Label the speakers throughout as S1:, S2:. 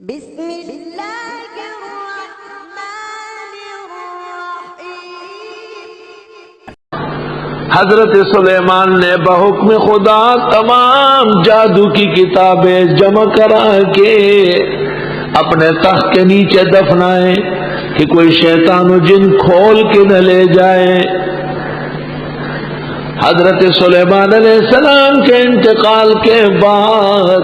S1: بسم اللہ الرحمن الرحیم۔
S2: حضرت سلیمان نے بحکم خدا تمام جادو کی کتابیں جمع کرا کے اپنے تخت کے نیچے دفنائے کہ کوئی شیطان و جن کھول کے نہ لے جائے۔ حضرت سلیمان علیہ السلام کے انتقال کے بعد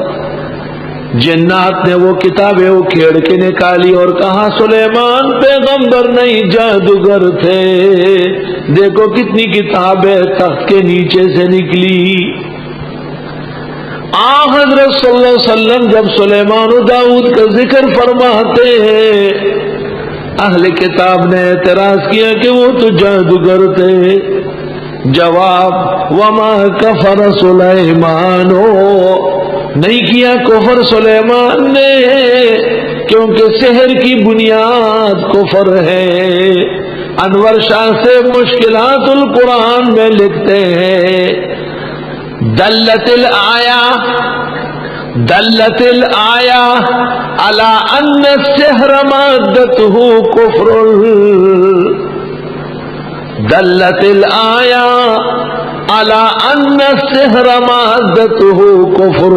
S2: جنات نے وہ کتابیں اکھیڑ کے نکالی اور کہا سلیمان پیغمبر نہیں جادوگر تھے، دیکھو کتنی کتابیں تخت کے نیچے سے نکلی۔ حضرت صلی اللہ علیہ وسلم جب سلیمان و داؤد کا ذکر فرماتے ہیں، اہل کتاب نے اعتراض کیا کہ وہ تو جادوگر تھے۔ جواب وما کفر سلیمان، نہیں کیا کفر سلیمان نے، کیونکہ سحر کی بنیاد کفر ہے۔ انور شاہ سے مشکلات القرآن میں لکھتے ہیں دلت الآیا علی ان السحر مادته کفر، دلت الآیا علی ان السحر مادته کفر،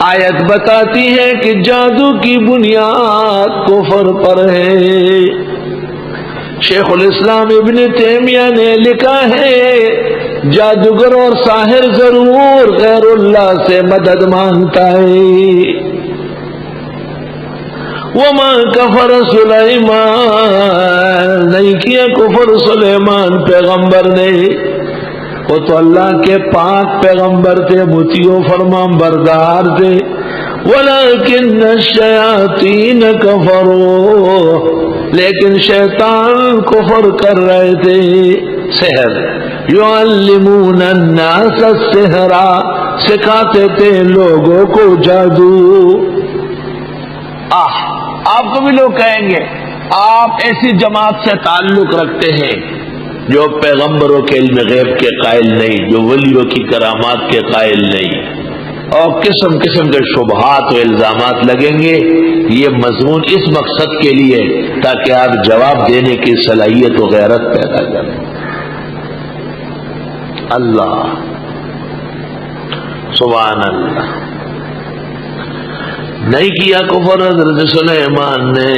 S2: آیت بتاتی ہے کہ جادو کی بنیاد کفر پر ہے۔ شیخ الاسلام ابن تیمیہ نے لکھا ہے جادوگر اور ساحر ضرور غیر اللہ سے مدد مانگتا ہے۔ وما کفر سلیمان، نہیں کیا کفر سلیمان پیغمبر نے، وہ تو اللہ کے پاک پیغمبر تھے، مطیع و فرمان بردار تھے۔ ولیکن الشیاطین کفروا، لیکن شیطان کفر کر رہے تھے۔ سحر یعلمون الناس السحر، سکھاتے تھے لوگوں کو جادو۔ آپ کو بھی لوگ کہیں گے آپ ایسی جماعت سے تعلق رکھتے ہیں جو پیغمبروں کے علم غیب کے قائل نہیں، جو ولیوں کی کرامات کے قائل نہیں، اور قسم قسم کے شبہات و الزامات لگیں گے۔ یہ مضمون اس مقصد کے لیے تاکہ آپ جواب دینے کی صلاحیت و غیرت پیدا کریں۔ اللہ سبحان اللہ، نہیں کیا کفر حضرت سلیمان نے،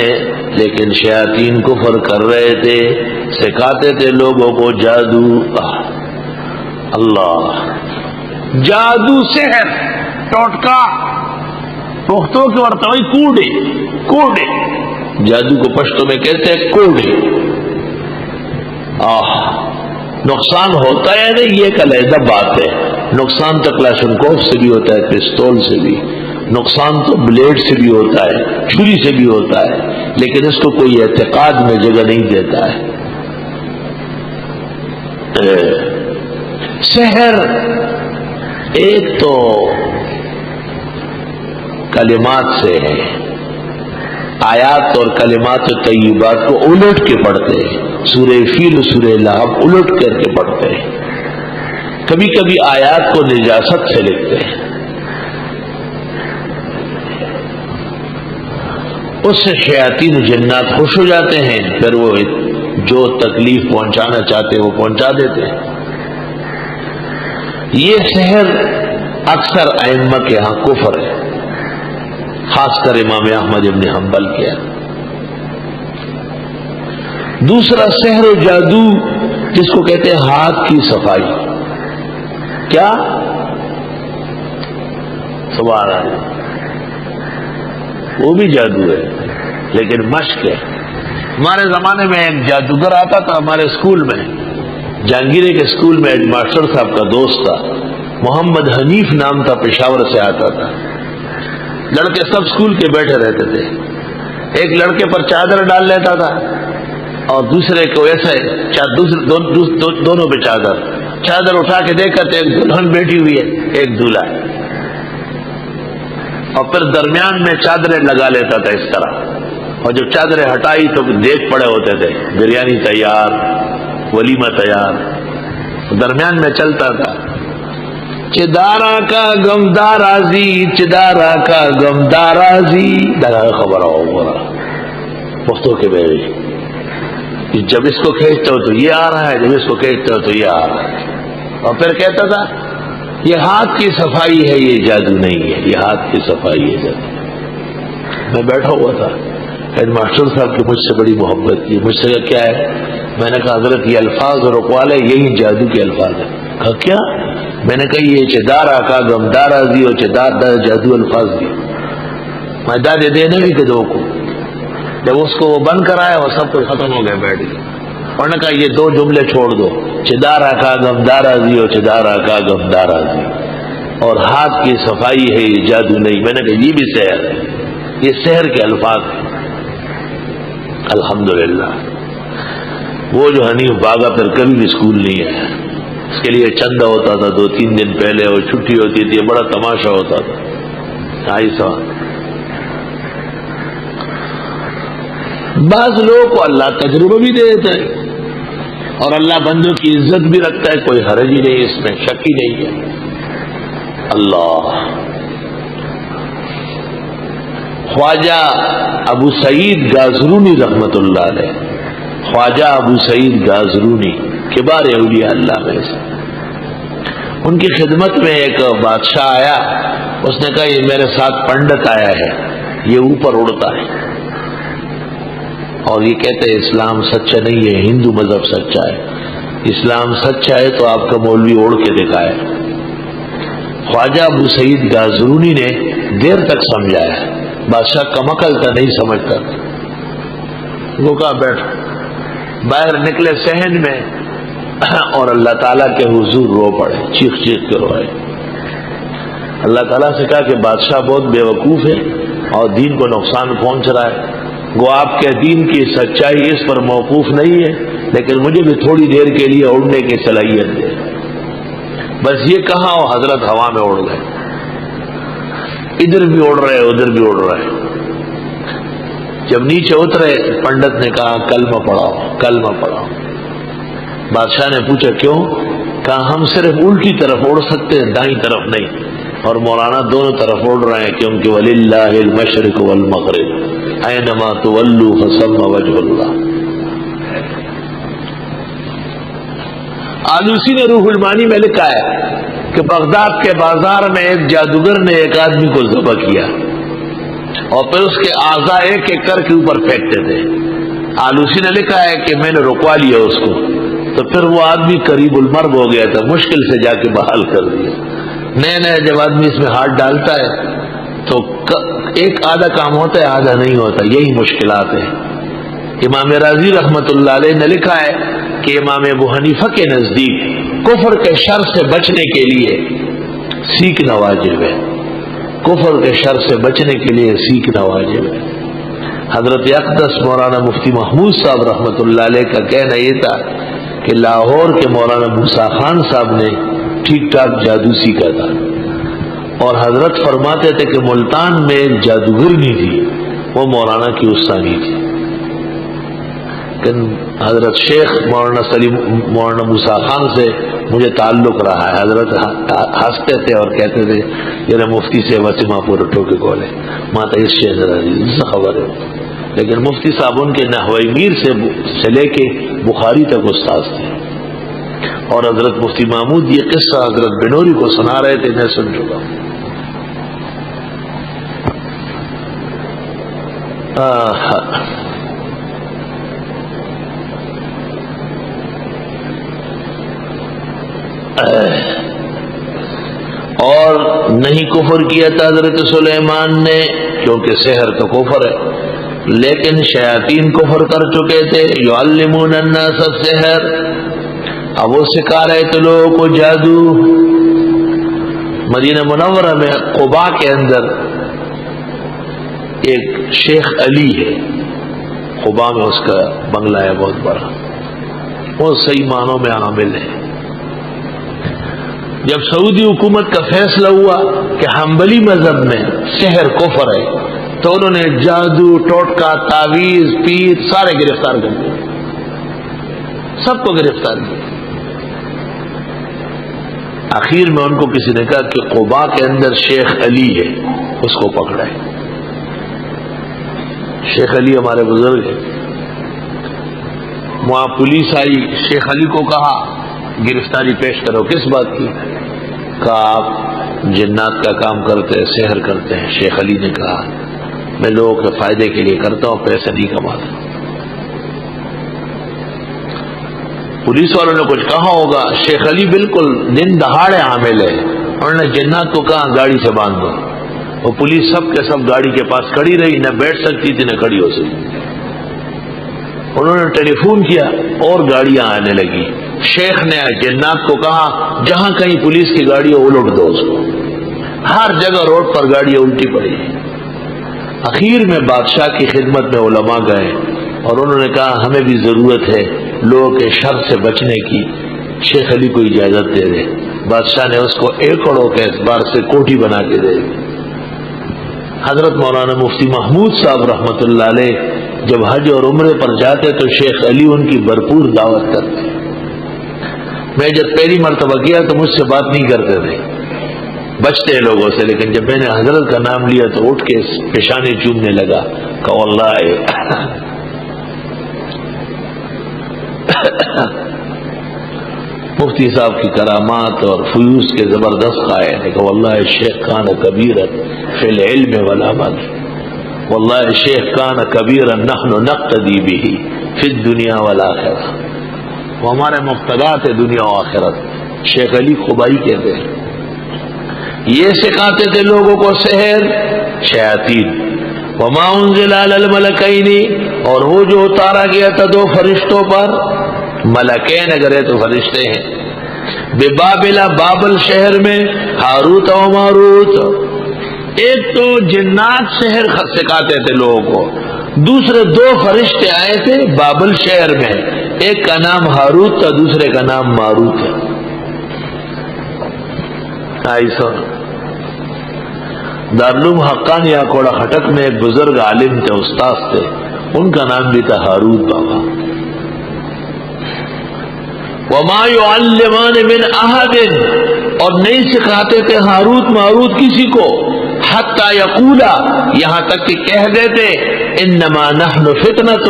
S2: لیکن شیاطین کفر کر رہے تھے، سکھاتے تھے لوگوں کو جادو۔ اللہ، جادو سحر ٹوٹکا پختوں کے ورتوئی کوڑے کوڑے، جادو کو پشتو میں کہتے ہیں کوڑے۔ نقصان ہوتا ہے نہیں، یہ ایک علیحدہ بات ہے۔ نقصان تو کلاشنکوف سے بھی ہوتا ہے، پستول سے بھی، نقصان تو بلیڈ سے بھی ہوتا ہے، چھری سے بھی ہوتا ہے، لیکن اس کو کوئی اعتقاد میں جگہ نہیں دیتا ہے۔ سحر ایک تو کلمات سے ہے، آیات اور کلمات و طیبات کو الٹ کے پڑھتے ہیں، سورہ فیل سورہ لہب الٹ کر کے پڑھتے ہیں، کبھی کبھی آیات کو نجاست سے لکھتے ہیں، اس سے شیاطین و جنات خوش ہو جاتے ہیں، پھر وہ جو تکلیف پہنچانا چاہتے ہیں وہ پہنچا دیتے ہیں۔ یہ سحر اکثر ائمہ کے ہاں کفر ہے، خاص کر امام احمد ابن حنبل کے ہاں۔ دوسرا سحر و جادو جس کو کہتے ہیں ہاتھ کی صفائی، کیا سبحان اللہ، وہ بھی جادو ہے لیکن مشق ہے۔ ہمارے زمانے میں ایک جادوگر آتا تھا ہمارے اسکول میں، جہانگیرے کے اسکول میں ہیڈ ماسٹر صاحب کا دوست تھا، محمد حنیف نام تھا، پشاور سے آتا تھا۔ لڑکے سب اسکول کے بیٹھے رہتے تھے، ایک لڑکے پر چادر ڈال لیتا تھا اور دوسرے کو ایسے دونوں پہ چادر اٹھا کے دیکھا تو ایک دلہن بیٹھی ہوئی ہے، ایک دولہا ہے، اور پھر درمیان میں چادریں لگا لیتا تھا اس طرح، اور جب چادریں ہٹائی تو دیکھ پڑے ہوتے تھے، بریانی تیار، ولیمہ تیار، درمیان میں چلتا تھا۔ چدارا کا غم دارازی، چدارا کا غم دارازی، دارا خبر ہوگا پختوں کے بیوی، جب اس کو کھینچتا ہو تو یہ آ رہا ہے، جب اس کو کھینچتا ہو تو یہ آ رہا ہے۔ اور پھر کہتا تھا یہ ہاتھ کی صفائی ہے، یہ جادو نہیں ہے، یہ ہاتھ کی صفائی ہے جادو۔ میں بیٹھا ہوا تھا، ہیڈ ماسٹر صاحب کی مجھ سے بڑی محبت تھی، مجھ سے کہا کیا ہے؟ میں نے کہا حضرت یہ الفاظ اور اقوال ہے، یہی جادو کے الفاظ ہیں۔ کہا کیا؟ میں نے کہا یہ چدارا کا غم دارازی اور چدار جادو الفاظ دی، میں دادے دینے بھی کہ دو کو، جب اس کو وہ بند کرایا وہ سب کچھ ختم ہو گیا بیٹھ گیا۔ اور نے کہا یہ دو جملے چھوڑ دو، چدارا کا غم دارازی اور چدارا کا غم دارازی، اور ہاتھ کی صفائی ہے یہ جادو نہیں۔ میں نے کہا یہ بھی سحر ہے، یہ سحر کے الفاظ ہیں۔ الحمدللہ وہ جو حنیف باغا پھر کبھی بھی اسکول نہیں آیا، اس کے لیے چندہ ہوتا تھا 2-3 دن پہلے، اور چھٹی ہوتی تھی، بڑا تماشا ہوتا تھا۔ بعض لوگوں کو اللہ تجربہ بھی دے دیتا ہے، اور اللہ بندوں کی عزت بھی رکھتا ہے، کوئی حرج ہی نہیں، اس میں شک ہی نہیں ہے۔ اللہ خواجہ ابو سعید گازرونی رحمت اللہ علیہ، خواجہ ابو سعید گازرونی کبار اولیاء اللہ میں سے، ان کی خدمت میں ایک بادشاہ آیا، اس نے کہا یہ میرے ساتھ پنڈت آیا ہے، یہ اوپر اڑتا ہے اور یہ کہتے ہیں اسلام سچا نہیں ہے، ہندو مذہب سچا ہے، اسلام سچا ہے تو آپ کا مولوی اڑ کے دکھائے۔ خواجہ ابو سعید گازرونی نے دیر تک سمجھایا، بادشاہ کمکل تھا، نہیں سمجھتا، وہ کہا بیٹھ۔ باہر نکلے صحن میں اور اللہ تعالیٰ کے حضور رو پڑے، چیخ چیخ کے روئے۔ اللہ تعالیٰ سے کہا کہ بادشاہ بہت بے وقوف ہے اور دین کو نقصان پہنچ رہا ہے، وہ آپ کے دین کی سچائی اس پر موقوف نہیں ہے، لیکن مجھے بھی تھوڑی دیر کے لیے اڑنے کی صلاحیت دے۔ بس یہ کہا اور حضرت ہوا میں اڑ گئے، ادھر بھی اڑ رہے ادھر بھی اڑ رہے۔ جب نیچے اترے پنڈت نے کہا کلمہ پڑھاؤ، کلمہ پڑھاؤ۔ بادشاہ نے پوچھا کیوں؟ کہا ہم صرف الٹی طرف اڑ سکتے ہیں، دائیں طرف نہیں، اور مولانا دونوں طرف اڑ رہے ہیں، کیونکہ وَلِلَّهِ الْمَشْرِقُ وَالْمَغْرِبُ أَيْنَمَا تُوَلُّوا فَثَمَّ وَجْهُ اللَّهِ۔ آلوسی نے روح المعانی میں لکھا ہے کہ بغداد کے بازار میں ایک جادوگر نے ایک آدمی کو ذبح کیا اور پھر اس کے اعضاء ایک ایک کر کے اوپر پھینکتے تھے۔ آلوسی نے لکھا ہے کہ میں نے رکوا لیا اس کو، تو پھر وہ آدمی قریب المرگ ہو گیا تھا، مشکل سے جا کے بحال کر دیا۔ نئے نئے جب آدمی اس میں ہاتھ ڈالتا ہے تو ایک آدھا کام ہوتا ہے، آدھا نہیں ہوتا، یہی مشکلات ہیں۔ امام راضی رحمت اللہ علیہ نے لکھا ہے کہ امام ابو حنیفہ کے نزدیک کفر کے شر سے بچنے کے لیے سیکھنا واجب ہے، کفر کے شر سے بچنے کے لیے سیکھنا واجب ہے۔ حضرت اقدس مولانا مفتی محمود صاحب رحمت اللہ علیہ کا کہنا یہ تھا کہ لاہور کے مولانا موسیٰ خان صاحب نے ٹھیک ٹھاک جادو سیکھا تھا، اور حضرت فرماتے تھے کہ ملتان میں ایک جادوگرنی تھی، وہ مولانا کی استانی تھی، لیکن حضرت شیخ مولانا سلیم مولانا موسیٰ خان سے مجھے تعلق رہا ہے۔ حضرت ہنستے تھے اور کہتے تھے یہ مفتی سے وسیمہ پور ٹوکے کولے ماتا اس سے خبر ہے، لیکن مفتی صاحب ان کے نحوی میر سے لے کے بخاری تک استاد تھے، اور حضرت مفتی محمود یہ قصہ حضرت بنوری کو سنا رہے تھے، میں سن چکا ہوں۔ اور نہیں کفر کیا تھا حضرت سلیمان نے، کیونکہ سحر تو کفر ہے، لیکن شیاطین کفر کر چکے تھے، یعلمون الناس السحر، اب وہ سکھا رہے تھے لوگوں کو جادو۔ مدینہ منورہ میں قباء کے اندر ایک شیخ علی ہے، قباء میں اس کا بنگلہ ہے بہت بڑا، وہ صحیح معنوں میں عامل ہے۔ جب سعودی حکومت کا فیصلہ ہوا کہ حنبلی مذہب میں سحر کفر ہے، تو انہوں نے جادو، ٹوٹکا، تعویذ، پیر سارے گرفتار کر دیے، سب کو گرفتار کیا۔ آخر میں ان کو کسی نے کہا کہ قباء کے اندر شیخ علی ہے، اس کو پکڑا ہے۔ شیخ علی ہمارے بزرگ ہیں۔ وہاں پولیس آئی، شیخ علی کو کہا گرفتاری پیش کرو۔ کس بات کی؟ کہا آپ جنات کا کام کرتے ہیں، سحر کرتے ہیں۔ شیخ علی نے کہا میں لوگوں کے فائدے کے لیے کرتا ہوں، پیسے نہیں کماتا۔ پولیس والوں نے کچھ کہا ہوگا، شیخ علی بالکل دن دہاڑے عامل ہے، انہوں نے جنات کو کہا گاڑی سے باندھ دو۔ وہ پولیس سب کے سب گاڑی کے پاس کھڑی رہی، نہ بیٹھ سکتی تھی نہ کھڑی ہو سکتی۔ انہوں نے ٹیلی فون کیا اور گاڑیاں آنے لگی۔ شیخ نے جنات کو کہا جہاں کہیں پولیس کی گاڑی ہو الٹ دو اس کو۔ ہر جگہ روڈ پر گاڑیاں الٹی پڑی۔ اخیر میں بادشاہ کی خدمت میں علماء گئے اور انہوں نے کہا ہمیں بھی ضرورت ہے لوگوں کے شر سے بچنے کی، شیخ علی کو اجازت دے دے۔ بادشاہ نے اس کو ایکڑوں کے اعتبار سے کوٹھی بنا کے دے دی۔ حضرت مولانا مفتی محمود صاحب رحمۃ اللہ علیہ جب حج اور عمرے پر جاتے تو شیخ علی ان کی بھرپور دعوت کرتے۔ میں جب پہلی مرتبہ کیا تو مجھ سے بات نہیں کرتے تھے، بچتے ہیں لوگوں سے، لیکن جب میں نے حضرت کا نام لیا تو اٹھ کے پیشانی چومنے لگا کہ واللہ مفتی صاحب کی کرامات اور فیوز کے زبردست قائل ہے کہ واللہ شیخ کان کبیرا فی العلم والعمل، واللہ شیخ کان کبیرا نحن نقتدی به فی الدنیا والآخرہ، وہ ہمارے مقتدات ہے دنیا و آخرت۔ شیخ علی قبائی کہتے ہیں، یہ سکھاتے تھے لوگوں کو سحر شیاطین۔ وما انزل علی الملکین، اور وہ جو اتارا گیا تھا دو فرشتوں پر، ملکین اگر ہے تو فرشتے ہیں، ببابل بابل شہر میں، ہاروت و ماروت۔ ایک تو جنات سحر سکھاتے تھے لوگوں کو، دوسرے دو فرشتے آئے تھے بابل شہر میں، ایک کا نام ہاروت تھا دوسرے کا نام ماروت ہے۔ دارالعلوم حقانیہ کوڑا خٹک میں ایک بزرگ عالم تھے، استاذ تھے، ان کا نام بھی تھا ہاروت بابا۔ وما يعلمان من احد، اور نہیں سکھاتے تھے ہاروت ماروت کسی کو، حتی یقولا، یہاں تک کہ کہہ دیتے انما نحن فتنۃ،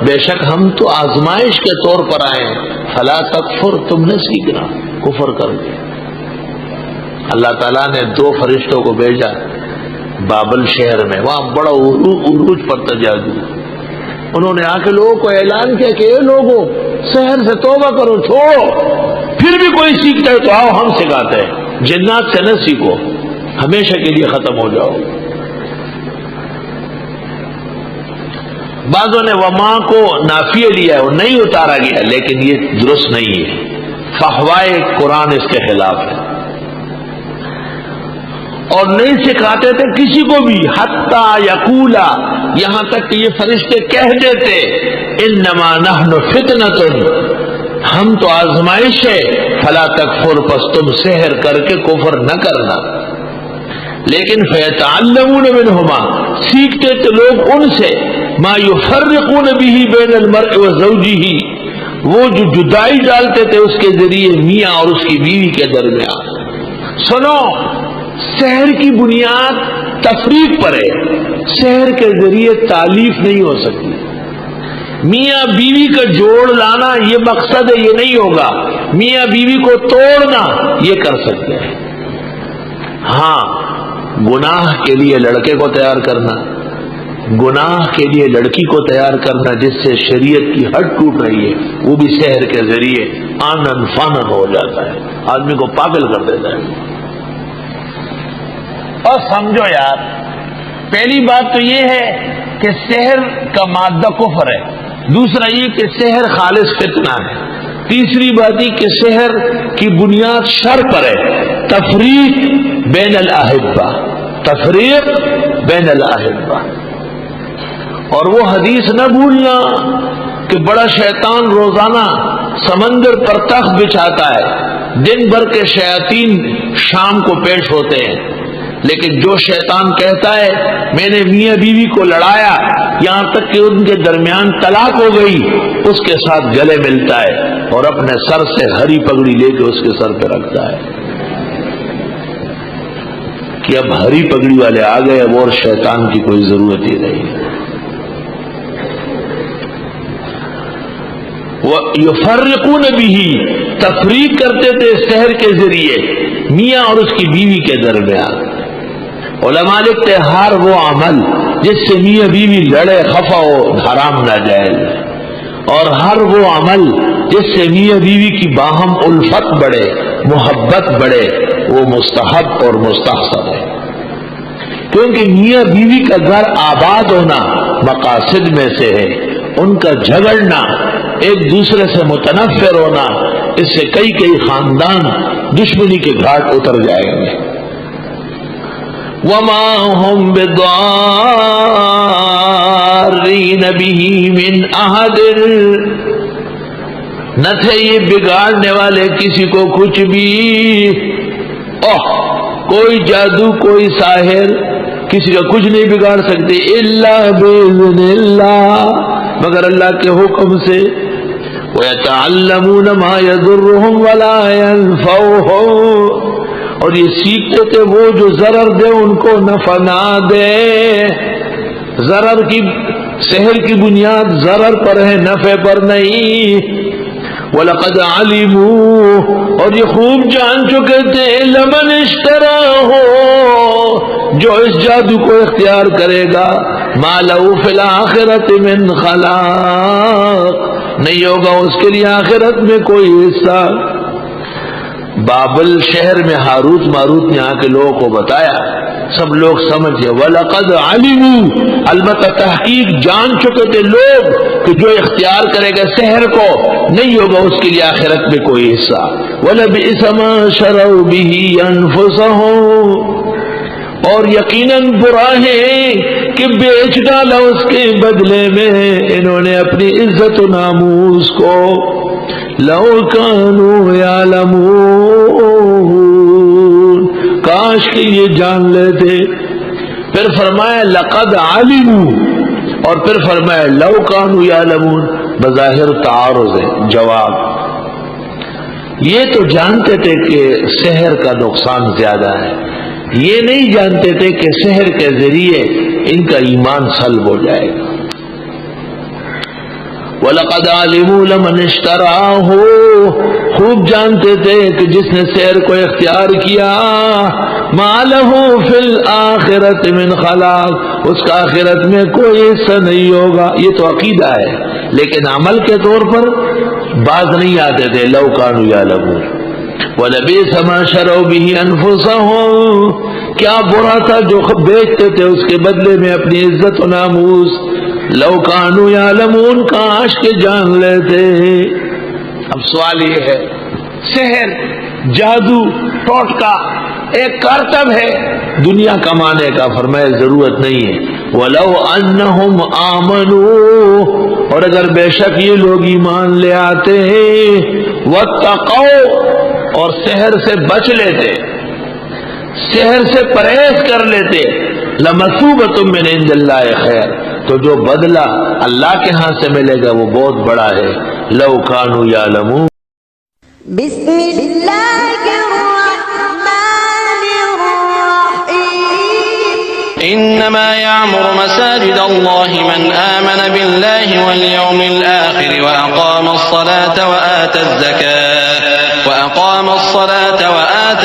S2: بے شک ہم تو آزمائش کے طور پر آئے ہیں، فلا تکفر، تم نے سیکھنا کفر کر دیا۔ اللہ تعالیٰ نے دو فرشتوں کو بھیجا بابل شہر میں، وہاں بڑا عروج پر تھا جادو۔ انہوں نے آ کے لوگوں کو اعلان کیا کہ اے لوگوں سحر سے توبہ کرو، چھوڑو، پھر بھی کوئی سیکھتا ہے تو آؤ ہم سکھاتے ہیں، جنات سے نہ سیکھو، ہمیشہ کے لیے ختم ہو جاؤ۔ بعضوں نے وما کو نافیہ لیا ہے، وہ نہیں اتارا گیا، لیکن یہ درست نہیں ہے، فحوائے قرآن اس کے خلاف ہے۔ اور نہیں سکھاتے تھے کسی کو بھی، حتی یقولا، یہاں تک کہ یہ فرشتے کہہ دیتے انما نحن فتنۃ، ہم تو آزمائش ہے، فلا تکفر، پس تم سحر کر کے کفر نہ کرنا۔ لیکن فیتعلمون منہما، سیکھتے تھے لوگ ان سے، ما یفرقون به بین المرء وزوجہ، وہ جو جدائی ڈالتے تھے اس کے ذریعے میاں اور اس کی بیوی کے درمیان۔ سنو، سحر کی بنیاد تفریق پر ہے، سحر کے ذریعے تالیف نہیں ہو سکتی۔ میاں بیوی کا جوڑ لانا یہ مقصد ہے، یہ نہیں ہوگا۔ میاں بیوی کو توڑنا یہ کر سکتے ہیں۔ ہاں، گناہ کے لیے لڑکے کو تیار کرنا، گناہ کے لیے لڑکی کو تیار کرنا جس سے شریعت کی حد ٹوٹ رہی ہے، وہ بھی سحر کے ذریعے آنن فانن ہو جاتا ہے، آدمی کو پاگل کر دیتا ہے۔ اور سمجھو یار، پہلی بات تو یہ ہے کہ سحر کا مادہ کفر ہے، دوسرا یہ کہ سحر خالص فتنہ ہے، تیسری بات یہ کہ سحر کی بنیاد شر پر ہے، تفریق بین الاحبہ، تفریق بین الاحبہ۔ اور وہ حدیث نہ بھولنا کہ بڑا شیطان روزانہ سمندر پر تخت بچھاتا ہے، دن بھر کے شیاطین شام کو پیش ہوتے ہیں، لیکن جو شیطان کہتا ہے میں نے میاں بیوی کو لڑایا یہاں تک کہ ان کے درمیان طلاق ہو گئی، اس کے ساتھ گلے ملتا ہے اور اپنے سر سے ہری پگڑی لے کے اس کے سر پہ رکھتا ہے۔ کہ اب ہری پگڑی والے آ گئے، اب اور شیطان کی کوئی ضرورت ہی نہیں۔ یفرقون بہ، تفریق کرتے تھے سحر کے ذریعے میاں اور اس کی بیوی کے درمیان۔ علماء لکھتے ہر وہ عمل جس سے میاں بیوی لڑے خفا ہو حرام ناجائز، اور ہر وہ عمل جس سے میاں بیوی کی باہم الفت بڑھے، محبت بڑھے، وہ مستحب اور مستحسن ہے، کیونکہ میاں بیوی کا گھر آباد ہونا مقاصد میں سے ہے۔ ان کا جھگڑنا، ایک دوسرے سے متنفر ہونا، اس سے کئی کئی خاندان دشمنی کے گھاٹ اتر جائیں گے۔ وما هم بضارین بہ من احد، نہ تھے یہ بگاڑنے والے کسی کو کچھ بھی۔ کوئی جادو، کوئی ساحر کسی کا کچھ نہیں بگاڑ سکتے، الا باذن اللہ، مگر اللہ کے حکم سے۔ وَيَتَعَلَّمُونَ مَا يَضُرُّهُمْ وَلَا يَنفَعُهُمْ، اور یہ سیکھتے تھے وہ جو ضرر دے ان کو نفع نہ دے۔ ضرر کی، سحر کی بنیاد ضرر پر ہے، نفع پر نہیں۔ وَلَقَدْ عَلِمُوا، اور یہ خوب جان چکے تھے، لَمَنِ اشْتَرَاهُ، جو اس جادو کو اختیار کرے گا، مَا لَهُ فِي الْآخِرَةِ مِنْ خَلَاقٍ، نہیں ہوگا اس کے لیے آخرت میں کوئی حصہ۔ بابل شہر میں ہاروت ماروت نے آ کے لوگوں کو بتایا، سب لوگ سمجھے۔ وَلَقَدْ عَلِمُوا، البتہ تحقیق جان چکے تھے لوگ کہ جو اختیار کرے گا سحر کو، نہیں ہوگا اس کے لیے آخرت میں کوئی حصہ۔ وَلَبِئْسَ مَا شَرَوْا بِهِ أَنفُسَهُمْ، اور یقیناً برا ہے کہ بیچ ڈالا اس کے بدلے میں انہوں نے اپنی عزت و ناموس کو۔ لَوْ كَانُوا يَعْلَمُونَ، کاش کہ یہ جان لیتے۔ پھر فرمایا لَقَدْ عَلِمُوا، اور پھر فرمایا لَوْ كَانُوا يَعْلَمُونَ، بظاہر تعارض ہے۔ جواب، یہ تو جانتے تھے کہ سحر کا نقصان زیادہ ہے، یہ نہیں جانتے تھے کہ سحر کے ذریعے ان کا ایمان سلب ہو جائے گا۔ وَلَقَدْ عَلِمُوا لَمَنِ اشْتَرَاهُ، خوب جانتے تھے کہ جس نے سحر کو اختیار کیا، مَا لَهُ فِي الْآخِرَةِ مِنْ خَلَاقٍ، اس کا آخرت میں کوئی حصہ نہیں ہوگا۔ یہ تو عقیدہ ہے، لیکن عمل کے طور پر باز نہیں آتے تھے۔ لَوْ كَانُوا يَعْلَمُونَ وَلَبِئْسَ مَا شَرَوْا بِهِ أَنفُسَهُمْ، کیا برا تھا جو بیچتے تھے اس کے بدلے میں اپنی عزت و ناموس۔ لَوْ كَانُوا يَعْلَمُونَ، کاش کے جان لیتے۔ اب سوال یہ ہے، سحر، جادو، ٹوٹکا ایک کرتب ہے دنیا کمانے کا، فرمایا ضرورت نہیں ہے۔ وَلَوْ أَنَّهُمْ آمَنُوا، اور اگر بے شک یہ لوگ ایمان لے آتے ہیں، وَاتَّقَوْا، اور سحر سے بچ لیتے، سحر سے پرہیز کر لیتے، لَمَثُوبَةٌ مِّنْ عِندِ اللَّهِ خَيْرٌ، تو جو بدلہ اللہ کے ہاں سے ملے گا وہ بہت بڑا ہے۔ لَوْ كَانُوا يَعْلَمُونَ۔
S1: بسم اللہ الرحمن الرحیم۔
S3: إنما يعمر مساجد الله من آمن بالله واليوم الآخر وأقام الصلاة وآتى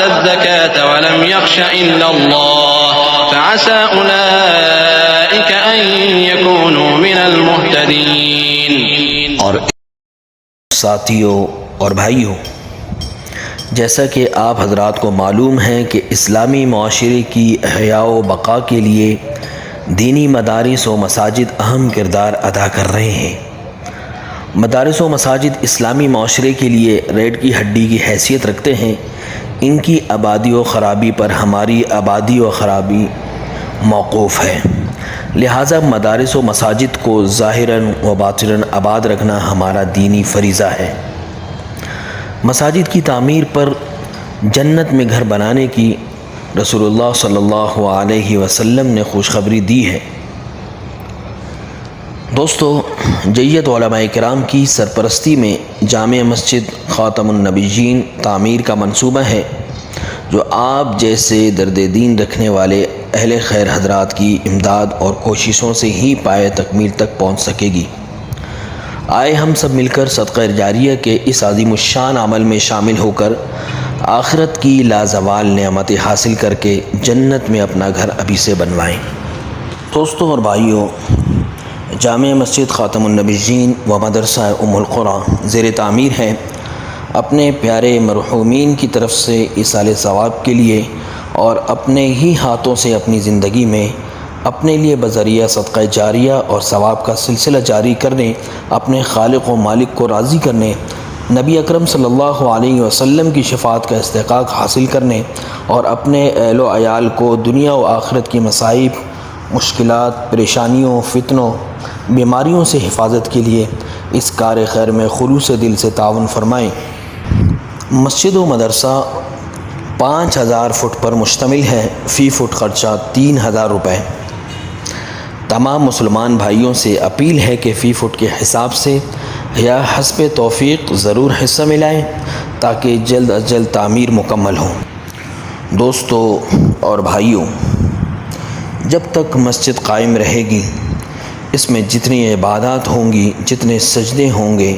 S3: الزكاة ولم يخش إلا الله فعسى أولئك أن يكونوا من المهتدين۔
S4: اور ساتھیوں اور بھائیوں، جیسا کہ آپ حضرات کو معلوم ہے کہ اسلامی معاشرے کی احیاء و بقا کے لیے دینی مدارس و مساجد اہم کردار ادا کر رہے ہیں۔ مدارس و مساجد اسلامی معاشرے کے لیے ریڑھ کی ہڈی کی حیثیت رکھتے ہیں۔ ان کی آبادی و خرابی پر ہماری آبادی و خرابی موقوف ہے، لہٰذا مدارس و مساجد کو ظاہراً و باطناً آباد رکھنا ہمارا دینی فریضہ ہے۔ مساجد کی تعمیر پر جنت میں گھر بنانے کی رسول اللہ صلی اللہ علیہ وسلم نے خوشخبری دی ہے۔ دوستو، جیت علماء کرام کی سرپرستی میں جامع مسجد خاتم النبیین تعمیر کا منصوبہ ہے، جو آپ جیسے درد دین رکھنے والے اہل خیر حضرات کی امداد اور کوششوں سے ہی پائے تکمیل تک پہنچ سکے گی۔ آئے ہم سب مل کر صدقہ جاریہ کے اس عظیم الشان عمل میں شامل ہو کر آخرت کی لازوال نعمتیں حاصل کر کے جنت میں اپنا گھر ابھی سے بنوائیں۔ دوستوں اور بھائیوں، جامع مسجد خاتم النبیین و مدرسہ ام القرى زیر تعمیر ہے۔ اپنے پیارے مرحومین کی طرف سے ایصال ثواب کے لیے اور اپنے ہی ہاتھوں سے اپنی زندگی میں اپنے لیے بذریعہ صدقہ جاریہ اور ثواب کا سلسلہ جاری کرنے، اپنے خالق و مالک کو راضی کرنے، نبی اکرم صلی اللہ علیہ وسلم کی شفاعت کا استحقاق حاصل کرنے اور اپنے اہل و عیال کو دنیا و آخرت کی مصائب، مشکلات، پریشانیوں، فتنوں، بیماریوں سے حفاظت کے لیے اس کار خیر میں خلوص دل سے تعاون فرمائیں۔ مسجد و مدرسہ 5000 فٹ پر مشتمل ہے۔ فی فٹ خرچہ 3000 روپے۔ تمام مسلمان بھائیوں سے اپیل ہے کہ فی فٹ کے حساب سے یا حسب توفیق ضرور حصہ ملائیں تاکہ جلد از جلد تعمیر مکمل ہو۔ دوستو اور بھائیوں، جب تک مسجد قائم رہے گی، اس میں جتنی عبادات ہوں گی، جتنے سجدے ہوں گے،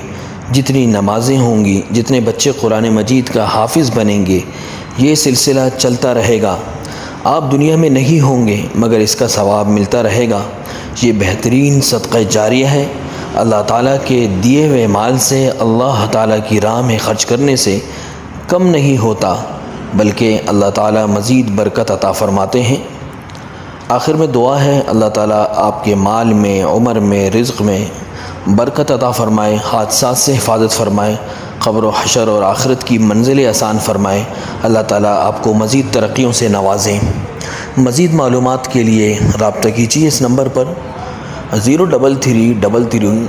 S4: جتنی نمازیں ہوں گی، جتنے بچے قرآن مجید کا حافظ بنیں گے، یہ سلسلہ چلتا رہے گا۔ آپ دنیا میں نہیں ہوں گے مگر اس کا ثواب ملتا رہے گا۔ یہ بہترین صدقہ جاریہ ہے۔ اللہ تعالیٰ کے دیے ہوئے مال سے اللہ تعالیٰ کی راہ میں خرچ کرنے سے کم نہیں ہوتا، بلکہ اللہ تعالیٰ مزید برکت عطا فرماتے ہیں۔ آخر میں دعا ہے اللہ تعالیٰ آپ کے مال میں، عمر میں، رزق میں برکت عطا فرمائے، حادثات سے حفاظت فرمائے، قبر و حشر اور آخرت کی منزلیں آسان فرمائے۔ اللہ تعالیٰ آپ کو مزید ترقیوں سے نوازیں۔ مزید معلومات کے لیے رابطہ کیجیے اس نمبر پر 03333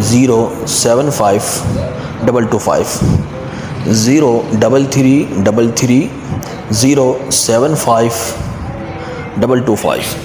S4: 075 225 03333 075 225۔